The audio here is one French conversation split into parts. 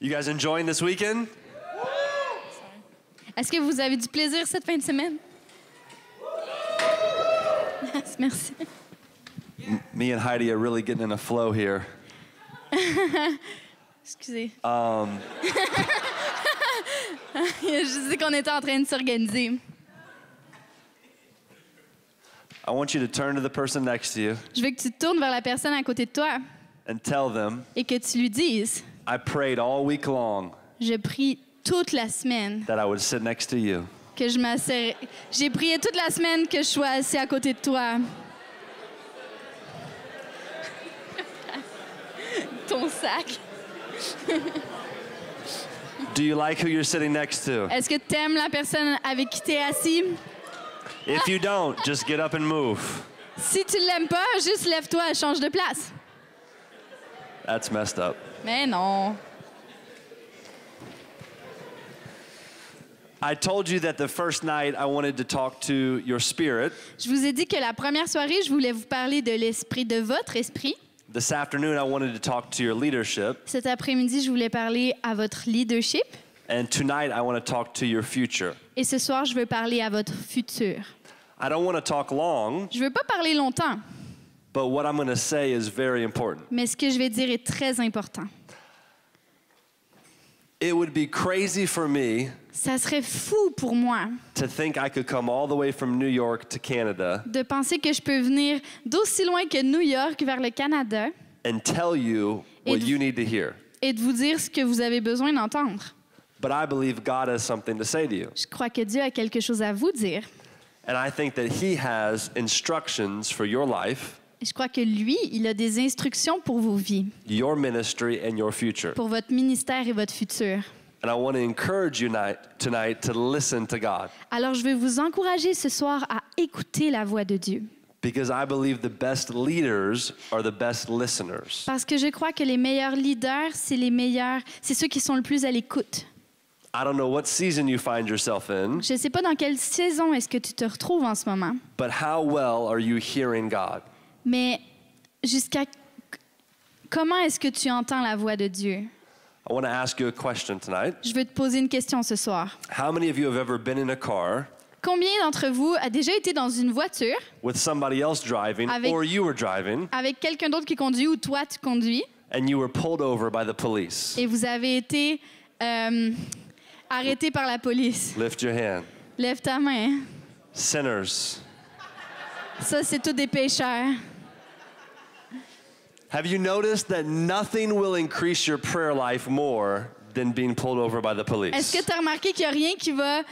You guys enjoying this weekend? Est-ce que vous avez du plaisir cette fin de semaine? Merci. Me and Heidi are really getting in a flow here. Excusez. Je sais qu'on était en train de s'organiser. I want you to turn to the person next to you Je veux que tu te tournes vers la personne à côté de toi and tell them, et que tu lui dises, I prayed all week long je prie toute la semaine that I would sit next to you. que je m'asserais. J'ai prié toute la semaine que je sois assis à côté de toi. Ton sac. Do you like who you're sitting next to? Est-ce que tu aimes la personne avec qui tu es assis? If you don't, just get up and move. Si tu l'aimes pas, juste lève-toi et change de place. That's messed up. Mais non. I told you that the first night I wanted to talk to your spirit. Je vous ai dit que la première soirée, je voulais vous parler de l'esprit, de votre esprit. This afternoon I wanted to talk to your leadership. Cet après-midi, je voulais parler à votre leadership. And tonight I want to talk to your future. Et ce soir, je veux parler à votre futur. I don't want to talk long, Je veux pas parler longtemps, but what I'm going to say is very important. mais ce que je vais dire est très important. It would be crazy for me Ça serait fou pour moi to think I could come all the way from New York to Canada de penser que je peux venir d'aussi loin que New York vers le Canada and tell you what Et- you need to hear. et de vous dire ce que vous avez besoin d'entendre. But I believe God has something to say to you. Je crois que Dieu a quelque chose à vous dire. And I think that He has instructions for your life, Et je crois que lui, il a des instructions pour vos vies, your ministry, and your future. pour votre ministère et votre futur. And I want to encourage you tonight to listen to God, Alors, je vais vous encourager ce soir à écouter la voix de Dieu. because I believe the best leaders are the best listeners. Parce que je crois que les meilleurs leaders, c'est ceux qui sont le plus à l'écoute. I don't know what season you find yourself in, Je ne sais pas dans quelle saison est-ce que tu te retrouves en ce moment, but how well are you hearing God? mais comment est-ce que tu entends la voix de Dieu? I want to ask you a question tonight. Je veux te poser une question ce soir. How many of you have ever been in a car Combien d'entre vous a déjà été dans une voiture with somebody else driving, Avec- or you were driving, avec quelqu'un d'autre qui conduit ou toi tu conduis and you were pulled over by the police? et vous avez été arrêté par la police? Lift your hand. Lève ta main. Sinners. Ça, c'est tous des pécheurs. Have you noticed that nothing will increase your prayer life more than being pulled over by the police? Est-ce que tu as remarqué qu'il n'y a rien qui va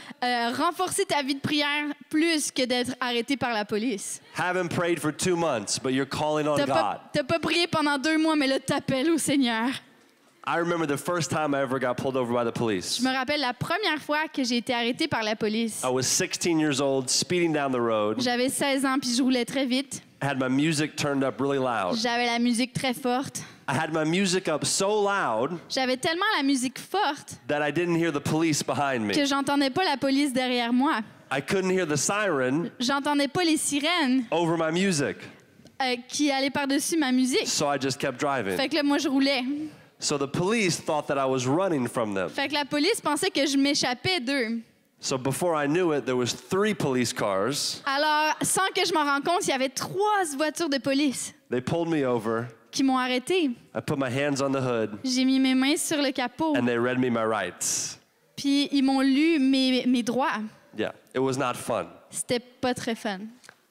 renforcer ta vie de prière plus que d'être arrêté par la police? Haven't prayed for 2 months, but you're calling on God. T'as pas prié pendant 2 mois, mais là, t'appelles au Seigneur. I remember the first time I ever got pulled over by the police. Je me rappelle la première fois que j'ai été arrêtée par la police. I was 16 years old, speeding down the road. J'avais 16 ans puis je roulais très vite. I had my music turned up really loud. J'avais la musique très forte. I had my music up so loud J'avais tellement la musique forte that I didn't hear the police behind me. que j'entendais pas la police derrière moi. I couldn't hear the siren J'entendais pas les sirènes over my music. qui allaient par-dessus ma musique. So I just kept driving. Fait que là, moi, je roulais. So the police thought that I was running from them. Fait que la police pensait que je m'échappais d'eux. So before I knew it, there was 3 police cars. Alors, sans que je m'en rende compte, il y avait 3 voitures de police They pulled me over. qui m'ont arrêté. I put my hands on the hood, J'ai mis mes mains sur le capot, and they read me my rights. puis ils m'ont lu mes droits. Yeah, it was not fun. C'était pas très fun.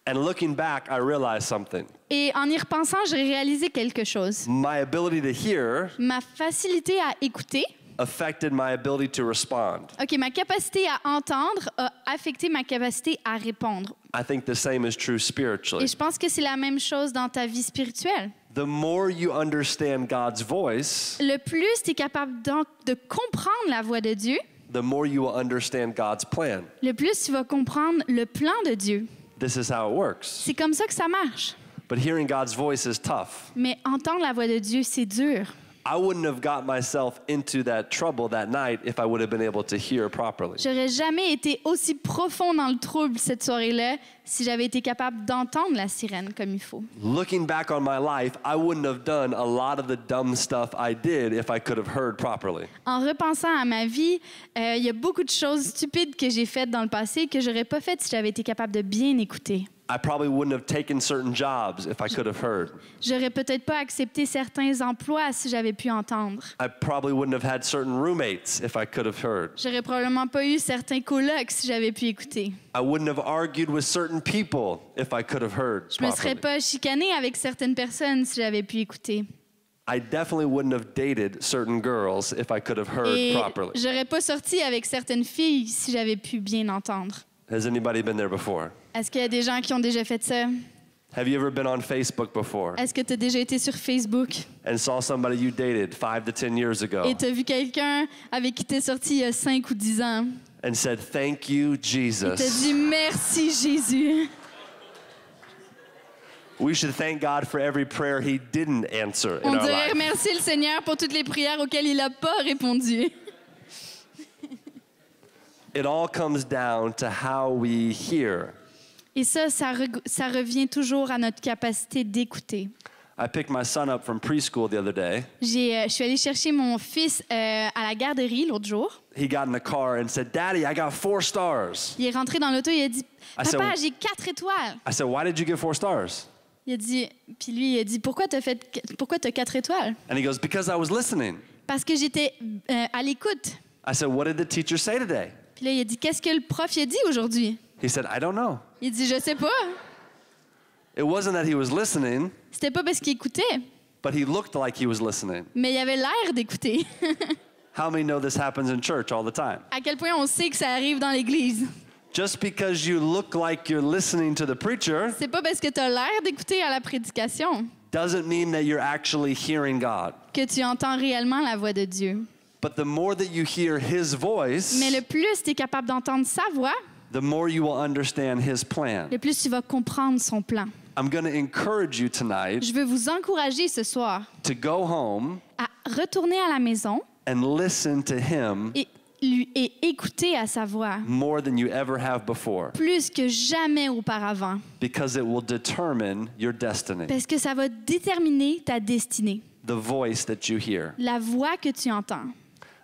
And looking back, I realized something. Et en y repensant, j'ai réalisé quelque chose. My ability to hear Ma facilité à écouter, affected my ability to respond. ma capacité à entendre a affecté ma capacité à répondre. I think the same is true Et spiritually. je pense que c'est la même chose dans ta vie spirituelle. The more you understand God's voice, Le plus tu es capable de comprendre la voix de Dieu, the more you will understand God's plan. le plus tu vas comprendre le plan de Dieu. This is how it works. C'est comme ça que ça marche. But hearing God's voice is tough. Mais entendre la voix de Dieu, c'est dur. I wouldn't have got myself into that trouble that night if I would have been able to hear properly. J'aurais jamais été aussi profond dans le trouble cette soirée-là si j'avais été capable d'entendre la sirène comme il faut. Looking back on my life, I wouldn't have done a lot of the dumb stuff I did if I could have heard properly. En repensant à ma vie, il y a beaucoup de choses stupides que j'ai faites dans le passé que j'aurais pas faites si j'avais été capable de bien écouter. I probably wouldn't have taken certain jobs if I could have heard. J'aurais peut-être pas accepté certains emplois si j'avais pu entendre. I probably wouldn't have had certain roommates if I could have heard. J'aurais probablement pas eu certains colocs si j'avais pu écouter. I wouldn't have argued with certain people if I could have heard Je me serais properly. pas chicanée avec certaines personnes si j'avais pu écouter. I definitely wouldn't have dated certain girls if I could have heard Et properly. j'aurais pas sorti avec certaines filles si j'avais pu bien entendre. Has anybody been there before? Est-ce qu'il y a des gens qui ont déjà fait ça? Have you ever been on Facebook before Est-ce que tu as déjà été sur Facebook and saw somebody you dated 5 to 10 years ago et tu as vu quelqu'un avec qui tu es sorti il y a 5 ou 10 ans and said, "Thank you, et tu as Jesus"? dit merci Jésus? We should thank God for every prayer He didn't answer in On our devrait life. remercier le Seigneur pour toutes les prières auxquelles il n'a pas répondu. It all comes down to how we hear. Et ça revient toujours à notre capacité d'écouter. I picked my son up from preschool the other day. Je suis allée chercher mon fils à la garderie l'autre jour. He got in the car and said, "Daddy, I got 4 stars." Il est rentré dans l'auto et il a dit « said, Papa, j'ai 4 étoiles. I said, "Why did you get 4 stars?" » Il a dit, puis lui, il a dit « Pourquoi t'as 4 étoiles? And he goes, "Because I was listening." » Parce que j'étais à l'écoute. I said, "What did the teacher say today?" Puis là, il a dit « Qu'est-ce que le prof il a dit aujourd'hui? » He said, "I don't know." Il dit « Je sais pas. » It wasn't that he was listening, C'était pas parce qu'il écoutait, but he looked like he was listening. mais il avait l'air d'écouter. How many know this happens in church all the time? À quel point on sait que ça arrive dans l'Église. Just because you look like you're listening to the preacher C'est pas parce que tu as l'air d'écouter à la prédication doesn't mean that you're actually hearing God. que tu entends réellement la voix de Dieu. But the more that you hear His voice, Mais le plus tu es capable d'entendre sa voix, the more you will understand His plan. le plus tu vas comprendre son plan. I'm going to encourage you tonight Je veux vous encourager ce soir to go home à retourner à la maison and listen to Him et écouter à sa voix more than you ever have before, plus que jamais auparavant. because it will determine your destiny, Parce que ça va déterminer ta destinée, the voice that you hear. la voix que tu entends.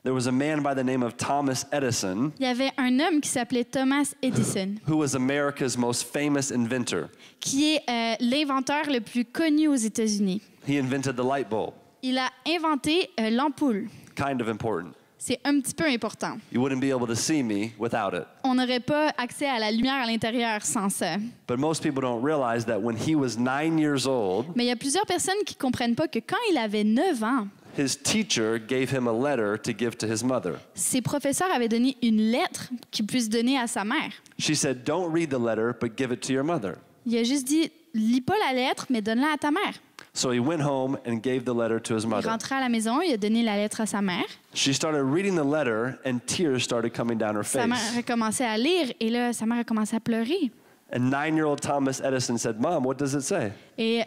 There was a man by the name of Thomas Edison Il y avait un homme qui s'appelait Thomas Edison, who was America's most famous inventor. qui est l'inventeur le plus connu aux États-Unis. He invented the light bulb. Il a inventé l'ampoule. Kind of important. C'est un petit peu important. You wouldn't be able to see me without it. On n'aurait pas accès à la lumière à l'intérieur sans ça. But most people don't realize that when he was 9 years old, Mais il y a plusieurs personnes qui ne comprennent pas que quand il avait 9 ans, his teacher gave him a letter to give to his mother. ses professeurs avaient donné une lettre qu'il puisse donner à sa mère. She said, "Don't read the letter, but give it to your mother." Il a juste dit, lis pas la lettre, mais donne-la à ta mère. So he went home and gave the letter to his Il mother. rentrait à la maison, il a donné la lettre à sa mère. She started reading the letter and tears started coming down her Sa mère face. a commencé à lire et là, sa mère a commencé à pleurer. And 9-year-old Thomas Edison said, "Mom, what does it say?" Et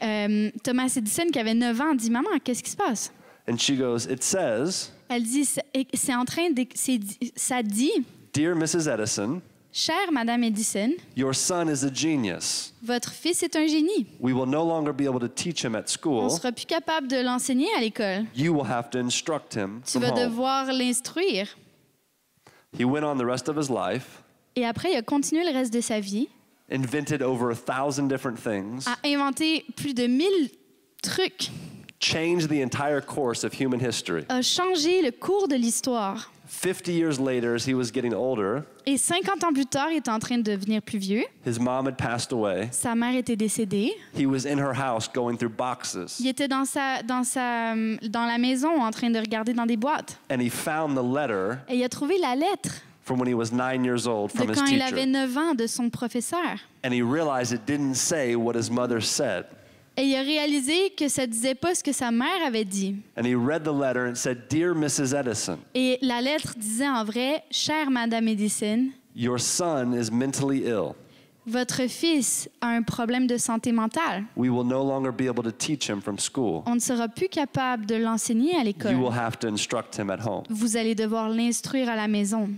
Thomas Edison, qui avait 9 ans, dit, maman, qu'est-ce qui se passe? And she goes, "It says, Elle dit, c'est en train de, ça dit, Dear Mrs. Edison, chère Madame Edison, your son is a genius. votre fils est un génie. We will no longer be able to teach him at On school. ne sera plus capable de l'enseigner à l'école. You will have to instruct him Tu from vas home." devoir l'instruire. He went on the rest of his life, Et après, il a continué le reste de sa vie invented over 1,000 different things, à inventer plus de 1000 trucs, changed the entire course of human history. a changé le cours de l'histoire. 50 years later, as he was getting older, Et 50 ans plus tard, il était en train de devenir plus vieux. his mom had passed away. Sa mère était décédée. He was in her house going through boxes, Il était dans la maison en train de regarder dans des boîtes. and he found the letter Et il a trouvé la lettre from when he was 9 years old de from his quand il avait teacher. 9 ans de son professeur. And he realized it didn't say what his mother said. Et il a réalisé que ça ne disait pas ce que sa mère avait dit. And he read the letter and it said, "Dear Mrs. Edison, Et la lettre disait en vrai, chère Madame Edison, your son is mentally ill. Votre fils a un problème de santé mentale. We will no longer be able to teach him from school. On ne sera plus capable de l'enseigner à You l'école. will have to instruct him at home. Vous allez devoir l'instruire à la maison.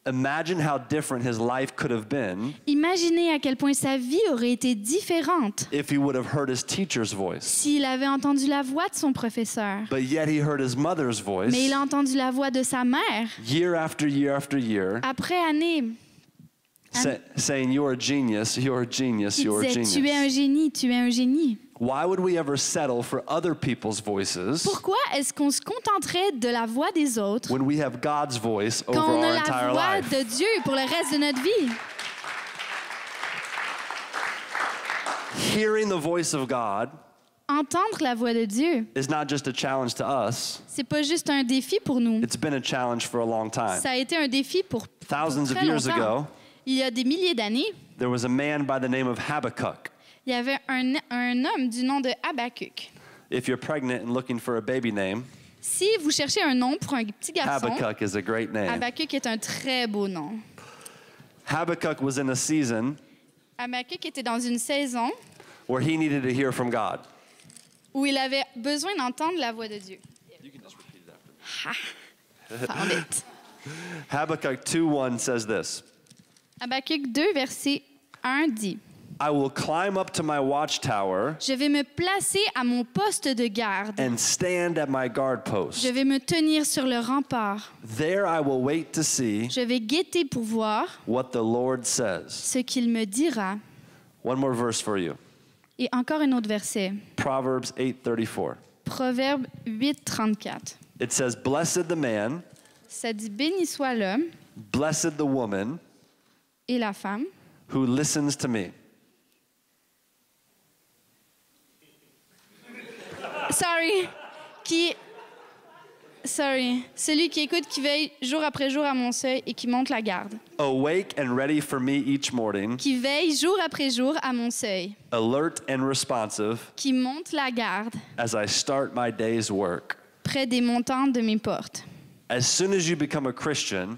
Imagine how different his life could have been Imaginez à quel point sa vie aurait été différente if he would have heard his teacher's voice. s'il avait entendu la voix de son professeur. But yet he heard his mother's voice Mais il a entendu la voix de sa mère year after year after year après année. saying, you're a genius, you're a genius, Il you're a disait, tu es un genius. génie, tu es un génie. Why would we ever settle for other people's voices Pourquoi est-ce qu'on se contenterait de la voix des autres when we have God's voice over quand on our a la entire voix life? de Dieu pour le reste de notre vie? Hearing the voice of God Entendre la voix de Dieu, is not just a challenge to us, c'est pas juste un défi pour nous. it's been a challenge for a long time. Ça a été un défi pour Thousands of très years longtemps. ago, Il y a des milliers d'années, there was a man by the name of Habakkuk. il y avait un homme du nom de Habakkuk. If you're pregnant and looking for a baby name, Si vous cherchez un nom pour un petit garçon, Habakkuk is a great name. Habakkuk est un très beau nom. Habakkuk was in a season Habakkuk était dans une saison where he needed to hear from God. où il avait besoin d'entendre la voix de Dieu. Found it. Habakkuk 2:1 says this, Habakkuk 2, verset 1 dit I will climb up to my watchtower « Je vais me placer à mon poste de garde. and stand at my guard post. Je vais me tenir sur le rempart. There I will wait to see Je vais guetter pour voir what the Lord says. ce qu'il me dira. » One more verse for you. Et encore un autre verset. Proverbs 8:34. Proverbe 8, 34. It says, Blessed the man, Ça dit « Béni soit l'homme blessed the woman et la femme who listens to me. Celui qui écoute, qui veille jour après jour à mon seuil et qui monte la garde. Awake and ready for me each morning, Qui veille jour après jour à mon seuil. alert and responsive Qui monte la garde as I start my day's work. près des montants de mes portes. As soon as you become a Christian,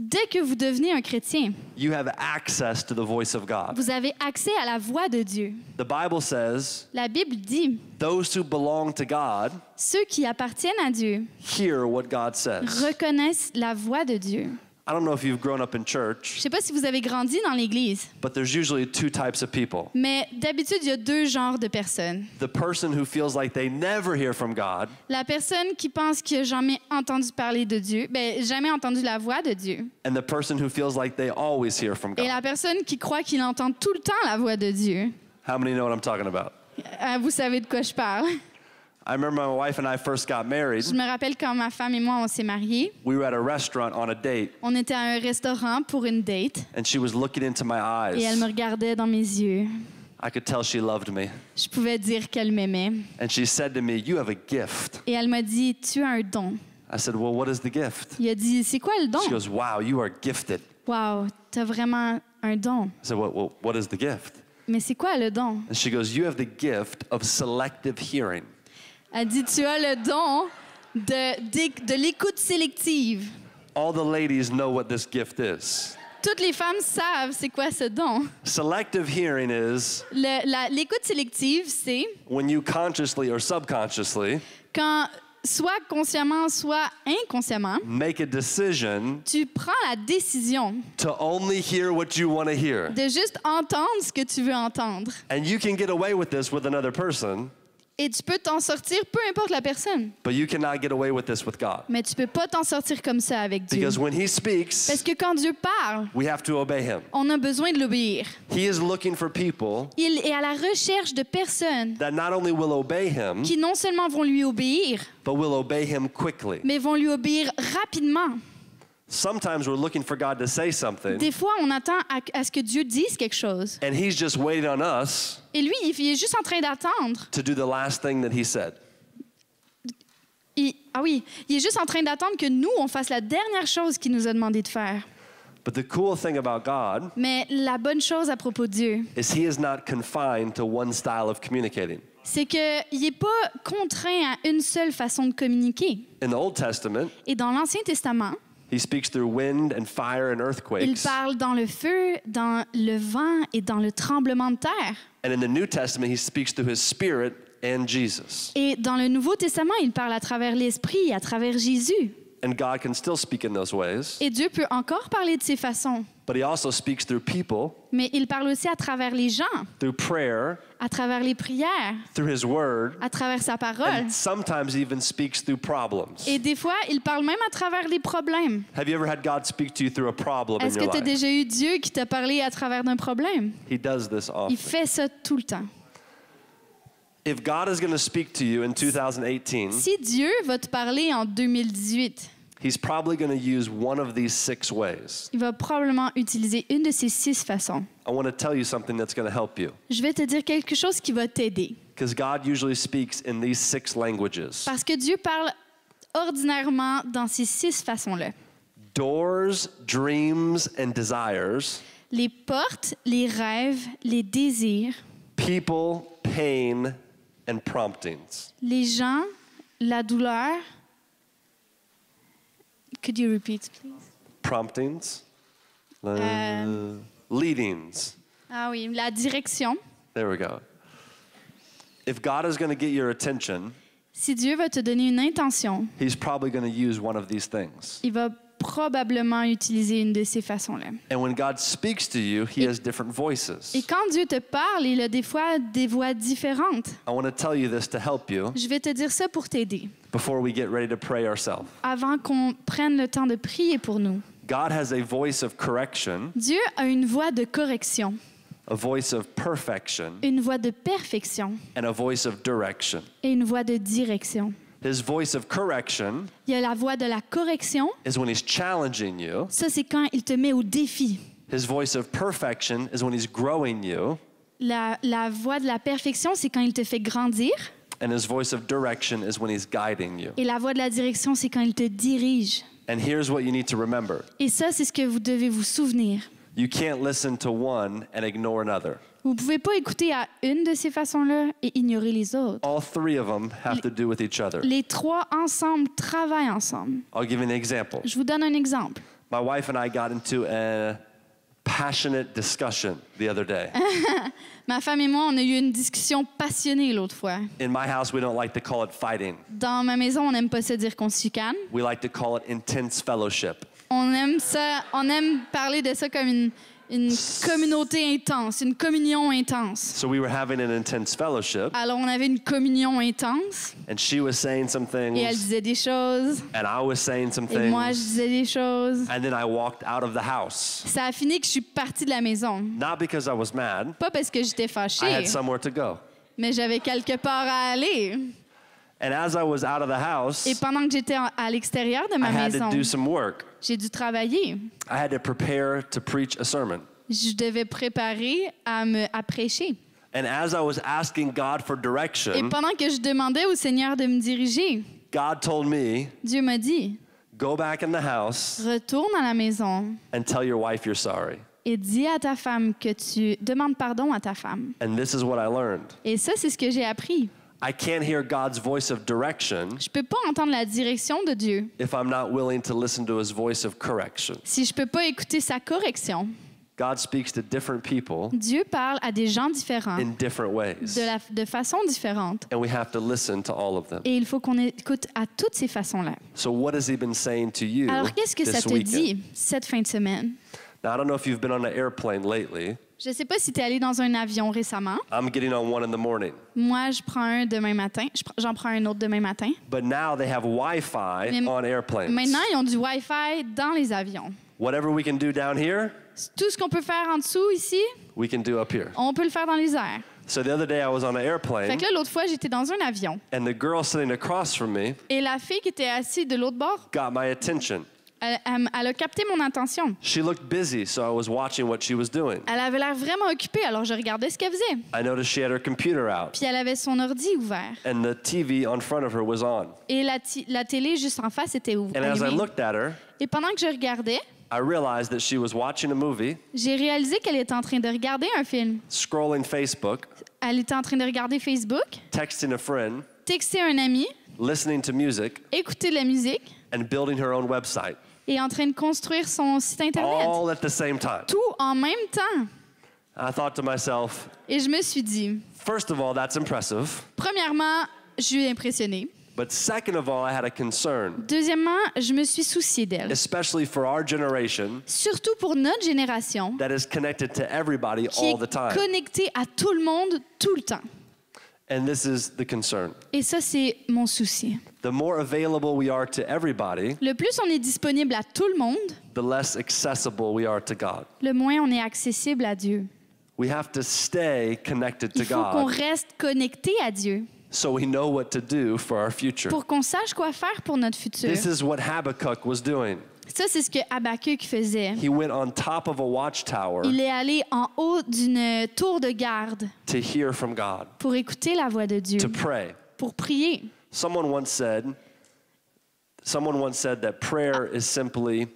Dès que vous devenez un chrétien, you have access to the voice of God. vous avez accès à la voix de Dieu. The Bible says, La Bible dit, those who belong to God ceux qui appartiennent à Dieu hear what God says. reconnaissent la voix de Dieu. I don't know if you've grown up in Je church, ne sais pas si vous avez grandi dans l'Église, but there's usually two types of people. mais d'habitude, il y a deux genres de personnes. The person who feels like they never hear from God, La personne qui pense qu'il n'a jamais entendu parler de Dieu, jamais entendu la voix de Dieu. and the person who feels like they always hear from Et God. la personne qui croit qu'il entend tout le temps la voix de Dieu. How many know what I'm talking about? Vous savez de quoi je parle. I remember my wife and I first got married. Je me rappelle quand ma femme et moi, on s'est mariés. We were at a restaurant on a date, On était à un restaurant pour une date and she was looking into my et elle me eyes. regardait dans mes yeux. I could tell she loved me. Je pouvais dire qu'elle m'aimait. And she said to me, "You have a gift." Et elle m'a dit, tu as un don. I said, "Well, what is the gift?" Il a dit, c'est quoi le don? She goes, "Wow, you are gifted." Wow, t'as vraiment un don. I said, "Well, what is the gift?" Mais c'est quoi le don? And she goes, "You have the gift of selective hearing." Elle dit, tu as le don de l'écoute sélective. All the ladies know what this gift is. Toutes les femmes savent c'est quoi ce don. Selective hearing is L'écoute sélective, c'est when you consciously or subconsciously quand, soit consciemment, soit inconsciemment, make a decision tu prends la décision to only hear what you want to hear. de juste entendre ce que tu veux entendre. And you can get away with this with another person, Et tu peux t'en sortir, peu importe la personne. but you cannot get away with this with God. Mais tu peux pas t'en sortir comme ça avec Dieu. Because when He Parce speaks, que quand Dieu parle, we have to obey Him. on a besoin de l'obéir. He is looking for people Il est à la recherche de personnes that not only will obey Him, qui non seulement vont lui obéir, but will obey Him quickly. mais vont lui obéir rapidement. Sometimes we're looking for God to say something, Des fois, on attend à ce que Dieu dise quelque chose. and He's just waiting on us Et lui, il est juste en train d'attendre. to do the last thing that He said. Il est juste en train d'attendre que nous, on fasse la dernière chose qu'il nous a demandé de faire. But the cool thing about God Mais la bonne chose à propos de Dieu, is He is not confined to one style of communicating. c'est qu'il n'est pas contraint à une seule façon de communiquer. In the Old Testament, Et dans l'Ancien Testament, He speaks through wind and fire and Il earthquakes. parle dans le feu, dans le vent et dans le tremblement de terre. And in the New Testament, he speaks through his Spirit and Jesus. Et dans le Nouveau Testament, il parle à travers l'Esprit, à travers Jésus. And God can still speak in those ways, Et Dieu peut encore parler de ces façons. but he also speaks through people, Mais il parle aussi à travers les gens, through prayer, à travers les prières, through his word, à travers sa parole. and sometimes even speaks through problems. Et des fois, il parle même à travers les problèmes. Have you ever had God speak to you through a problem in Est-ce que your tu as life? déjà eu Dieu qui t'a parlé à travers d'un problème? He does this often. Il fait ça tout le temps. If God is going to speak to you in 2018, Si Dieu va te parler en 2018, he's probably going to use one of these 6 ways. il va probablement utiliser une de ces 6 façons. I want to tell you something that's going to help you, Je vais te dire quelque chose qui va t'aider. because God usually speaks in these 6 languages. Parce que Dieu parle ordinairement dans ces 6 façons-là. Doors, dreams, and desires, Les portes, les rêves, les désirs, people, pain, and promptings. les gens, la douleur. Could you repeat, please? Promptings? Leadings. Ah oui, la direction. There we go. If God is going to get your attention, Si Dieu va te donner une intention, he's probably going to use one of these things. il va probablement utiliser une de ces façons-là. And when God speaks to you, he has different voices. Et quand Dieu te parle, il a des fois des voix différentes. I want to tell you this to help you Je vais te dire ça pour t'aider. before we get ready to pray ourselves. Avant qu'on prenne le temps de prier pour nous. God has a voice of correction, Dieu a une voix de correction, a voice of perfection, une voix de perfection and a voice of direction. et une voix de direction. His voice of correction Il y a la voix de la correction. is when he's challenging you. Ça, c'est quand il te met au défi. His voice of perfection is when he's growing you. La voix de la perfection, c'est quand il te fait grandir. And his voice of direction is when he's guiding you. Et la voix de la direction, c'est quand il te dirige. And here's what you need to remember. Et ça, c'est ce que vous devez vous souvenir. You can't listen to one and ignore another. Vous ne pouvez pas écouter à une de ces façons-là et ignorer les autres. All 3 of them have to do with each other. Les 3 ensemble travaillent ensemble. I'll give you an example. Je vous donne un exemple. My wife and I got into a passionate discussion the other day. Ma femme et moi, on a eu une discussion passionnée l'autre fois. In my house, we don't like to call it fighting. Dans ma maison, on n'aime pas se dire qu'on se chicane. We like to call it intense fellowship. On aime parler de ça comme une communauté intense, une communion intense. So we were having an intense fellowship, Alors, on avait une communion intense and she was saying some et elle things, disait des choses and I was saying some et moi, je things, disais des choses. and then I walked out of the house. Ça a fini que je suis partie de la maison. Not because I was mad, Pas parce que j'étais I fâchée, had somewhere to go. mais j'avais quelque part à aller. And as I was out of the Et house, pendant que j'étais à l'extérieur de I ma had maison, to do some work. j'ai dû travailler. I had to prepare to preach a sermon. Je devais préparer à prêcher. And as I was asking God for Et direction, pendant que je demandais au Seigneur de me diriger, God told me, Dieu m'a dit, go back in the house retourne à la maison and tell your wife you're sorry. et dis à ta femme que tu demandes pardon à ta femme. And this is what I learned. Et ça, c'est ce que j'ai appris. I can't hear God's voice of direction Je peux pas entendre la direction de Dieu if I'm not willing to listen to his voice of correction. si je peux pas écouter sa correction. God speaks to different people Dieu parle à des gens différents, in different ways, de façon différente. and we have to listen to all of them. Et il faut qu'on écoute à toutes ces façons-là. So what has he been saying to you Alors, qu'est-ce que ça this te weekend? dit cette fin de semaine? Now, I don't know if you've been on an airplane lately. Je sais pas si tu es allé dans un avion récemment. I'm getting on one in the morning. Moi, je prends un demain matin. J'en prends un autre demain matin. But now they have Wi-Fi Mais on airplanes. Maintenant, ils ont du Wi-Fi dans les avions. Whatever we can do down here, Tout ce qu'on peut faire en dessous ici, we can do up here. on peut le faire dans les airs. So the other day I was on an Fait airplane, que là, l'autre fois, j'étais dans un avion. and the girl sitting across from me Et la fille qui était assise de l'autre bord, got my attention. elle a capté mon attention. She looked busy, so I was watching what she was doing. Elle avait l'air vraiment occupée, alors je regardais ce qu'elle faisait. I noticed she had her computer out, Puis elle avait son ordi ouvert. and the TV on front of her was on. Et la télé juste en face était And as I allumée. looked at her, Et pendant que je regardais, I realized that she was watching a movie, j'ai réalisé qu'elle était en train de regarder un film. scrolling Facebook, Elle était en train de regarder Facebook, texting a friend, texter un ami, listening to music, écouter de la musique and building her own website. est en train de construire son site Internet. all at the same time. Tout en même temps. I thought to myself, Et je me suis dit, first of all, that's impressive. premièrement, je suis impressionnée. But second of all, I had a concern, Deuxièmement, je me suis souciée d'elle. especially for our generation Surtout pour notre génération that is connected to everybody qui all the est time. connectée à tout le monde tout le temps. And this is the concern. Et ça, c'est mon souci. The more available we are to everybody, Le plus on est disponible à tout le monde, the less accessible we are to God. le moins on est accessible à Dieu. We have to stay connected to Il faut qu'on God reste connecté à Dieu so we know what to do for our future. pour qu'on sache quoi faire pour notre futur. This is what Habakkuk was doing. Ça, c'est ce que Habakkuk faisait. He went on top of a watchtower Il est allé en haut d'une tour de garde to hear from God, pour écouter la voix de Dieu, to pray. pour prier. Someone once said that prayer is simply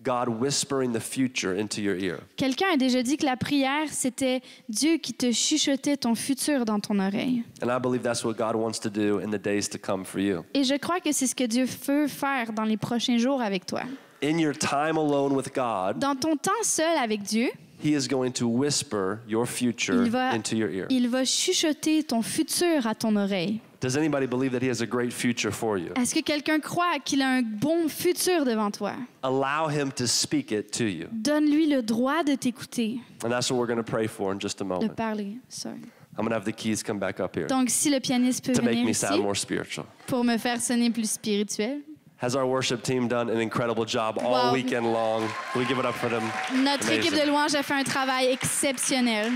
God whispering the future into your ear. Quelqu'un a déjà dit que la prière, c'était Dieu qui te chuchotait ton futur dans ton oreille. And I believe that's what God wants to do in the days to come for you. Et je crois que c'est ce que Dieu veut faire dans les prochains jours avec toi. In your time alone with God, Dans ton temps seul avec Dieu, He is going to whisper your future into your ear. il va chuchoter ton futur à ton oreille. Does anybody believe that He has a great future for you? Est-ce que quelqu'un croit qu'il a un bon futur devant toi? Allow Him to speak it to you. Donne-lui le droit de t'écouter, And that's what we're going to pray for in just a de moment. parler. Sorry. I'm going to have the keys come back up here Donc, si le pianiste peut to make venir me ici sound more spiritual. pour me faire sonner plus spirituel. Has our worship team done an incredible job all Wow. weekend long? Can we give it up for them? Notre équipe de louange a fait un travail exceptionnel.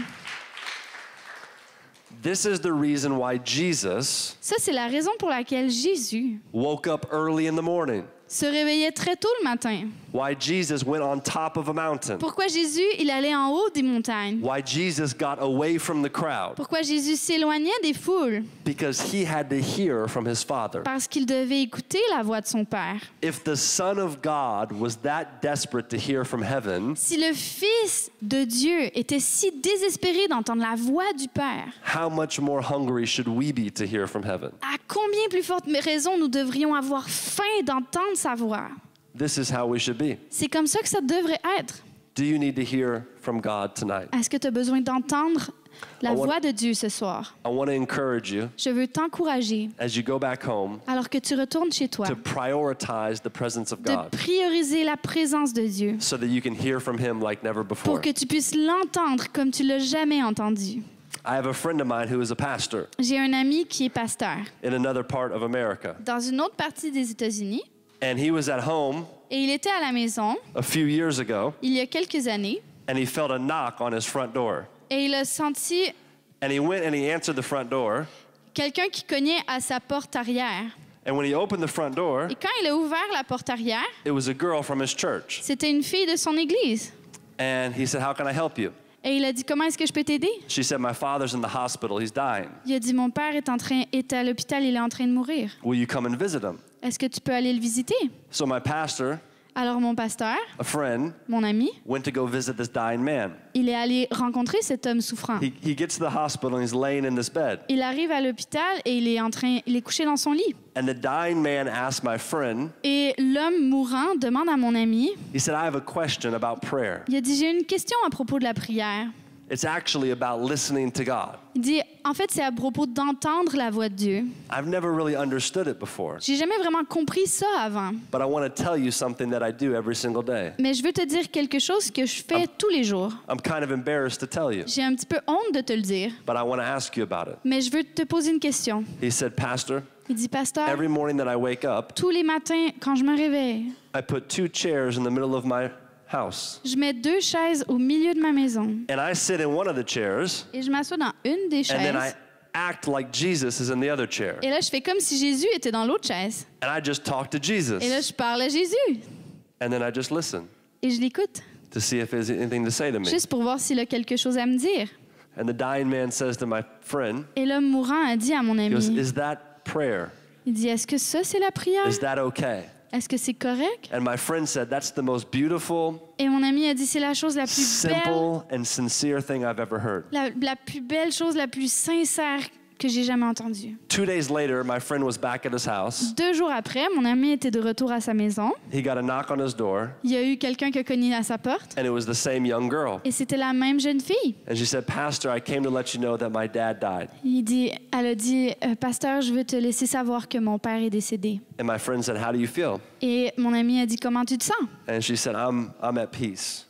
This is the reason why Jesus Ça, c'est la raison pour laquelle Jésus woke up early in the morning. se réveillait très tôt le matin. Why Jesus went on top of a mountain. Pourquoi Jésus, il allait en haut des montagnes? Why Jesus got away from the crowd. Pourquoi Jésus s'éloignait des foules? Because he had to hear from his Father. Parce qu'il devait écouter la voix de son Père. If the Son of God was that desperate to hear from heaven, Si le Fils de Dieu était si désespéré d'entendre la voix du Père, how much more hungry should we be to hear from heaven? à combien plus forte raison nous devrions avoir faim d'entendre sa voix? This is how we should be. C'est comme ça que ça devrait être. Do you need to hear from God tonight? Est-ce que tu as besoin d'entendre la I want- voix de Dieu ce soir? I want to encourage you Je veux t'encourager, as you go back home alors que tu retournes chez toi, to prioritize the presence of de God prioriser la présence de Dieu so that you can hear from him like never pour before. que tu puisses l'entendre comme tu l'as jamais entendu. I have a friend of mine who is a pastor J'ai un ami qui est pasteur in another part of America, dans une autre partie des États-Unis and he was at home et il était à la maison a few years ago, il y a quelques années and he felt a knock on his front door. et il a senti And he went and he answered the front door, quelqu'un qui cognait à sa porte arrière. and when he opened the front door, Et quand il a ouvert la porte arrière, it was a girl from his church. c'était une fille de son église. And he said, "How can I help you?" Et il a dit, comment est-ce que je peux t'aider? She said, "My father's in the hospital. He's dying. Il a dit, mon père est à l'hôpital, il est en train de mourir. Will you come and visit him?" Est-ce que tu peux aller le visiter? So my pastor, Alors mon pasteur, a friend, mon ami, went to go visit this dying man. il est allé rencontrer cet homme souffrant. He gets to the hospital and he's laying in this bed. Il arrive à l'hôpital et il est couché dans son lit. And the dying man asked my friend, Et l'homme mourant demande à mon ami, he said, "I have a question about prayer. il a dit, j'ai une question à propos de la prière. It's actually about listening to God. Il dit, en fait, c'est à propos d'entendre la voix de Dieu. I've never really understood it before, J'ai jamais vraiment compris ça avant. but I want to tell you something that I do every single day. Mais je veux te dire quelque chose que je fais tous les jours. I'm kind of embarrassed to tell you, J'ai un petit peu honte de te le dire, but I want to ask you about it." mais je veux te poser une question. He said, "Pastor, Il dit, pasteur, every morning that I wake up, tous les matins, quand je me réveille, I put 2 chairs in the middle of my house. je mets 2 chaises au milieu de ma maison And I sit in one of the chairs, et je m'assois dans une des and then I chaises. act like Jesus is in the other chair. Et là, je fais comme si Jésus était dans l'autre chaise. And I just talk to Jesus. Et là, je parle à Jésus And then I just listen et je l'écoute, to see if there's anything to say to me. juste pour voir s'il a quelque chose à me dire. And the dying man says to my friend, Et l'homme mourant a dit à mon he goes, ami, "Is that prayer? il dit, est-ce que ça, c'est la prière? Is that okay?" Est-ce que c'est correct? And my friend said, "That's the most beautiful, Et mon ami a dit, c'est la chose la plus belle, simple, and sincere thing I've ever heard." la plus belle chose, la plus sincère que j'ai jamais entendu. 2 days later, my friend was back at his house. 2 jours après, mon ami était de retour à sa maison. He got a knock on his door, Il y a eu quelqu'un qui a cogné à sa porte and it was the same young girl. et c'était la même jeune fille. And she said, Pastor, I came to let you know that my dad died. Elle a dit, Pasteur, je veux te laisser savoir que mon père est décédé. And my friend said, How do you feel? Et mon ami a dit, comment tu te sens? And she said, I'm at peace.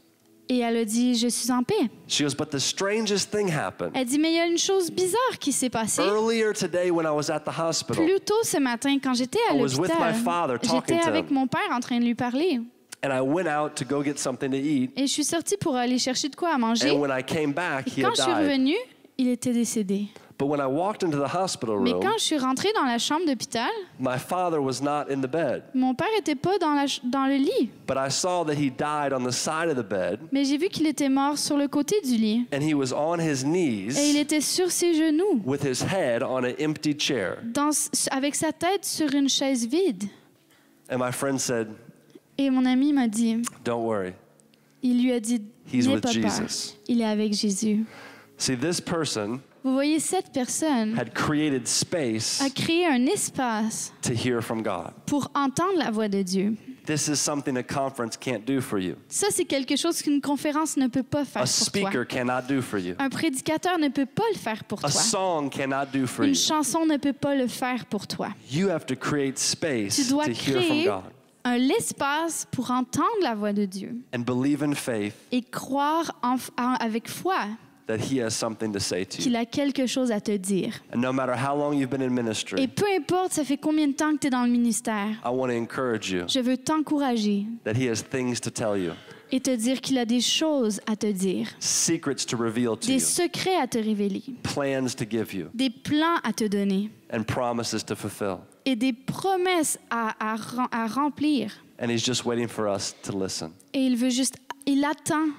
Et elle a dit, je suis en paix. She goes, but the strangest thing happened. Elle dit, mais il y a une chose bizarre qui s'est passée. Earlier today when I was at the hospital, Plus tôt ce matin, quand j'étais à I was with my father l'hôpital, talking j'étais to avec him. mon père en train de lui parler. and I went out to go get something to eat. Et je suis sortie pour aller chercher de quoi à manger. And when I came back, Et he quand had je suis died. revenue, il était décédé. But when I walked into the hospital Mais room, quand je suis rentrée dans la chambre d'hôpital, my father was not in the bed. mon père n'était pas dans le lit. But I saw that he died on the side of the bed, Mais j'ai vu qu'il était mort sur le côté du lit. and he was on his Et il knees était sur ses genoux, with his head on an empty chair. avec sa tête sur une chaise vide. And my friend said, Et mon ami m'a dit, don't worry, il lui a dit, he's n'aie with pas peur. Jesus. Il est avec Jésus. See, this person Vous voyez, cette personne had created space a créé un espace to hear from God. pour entendre la voix de Dieu. This is something a conference can't do for you. Ça, c'est quelque chose qu'une conférence ne peut pas faire A pour toi. speaker cannot do for you. Un prédicateur ne peut pas le faire pour A toi. song cannot do for Une you. chanson ne peut pas le faire pour toi. You have to create Tu space dois to hear from créer God l'espace pour entendre la voix de Dieu and believe in faith et croire avec foi that he has something to say to qu'il you. a quelque chose à te dire. And no matter how long you've been in Et ministry, peu importe, ça fait combien de temps que tu es dans le ministère, I want to encourage you je veux t'encourager that he has things to tell you, et te dire qu'il a des choses à te dire, secrets to reveal to des you, secrets à te révéler, plans to give you, des plans à te donner and promises to fulfill. et des promesses à remplir. And he's just waiting for us to listen. Et il attend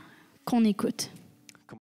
qu'on écoute.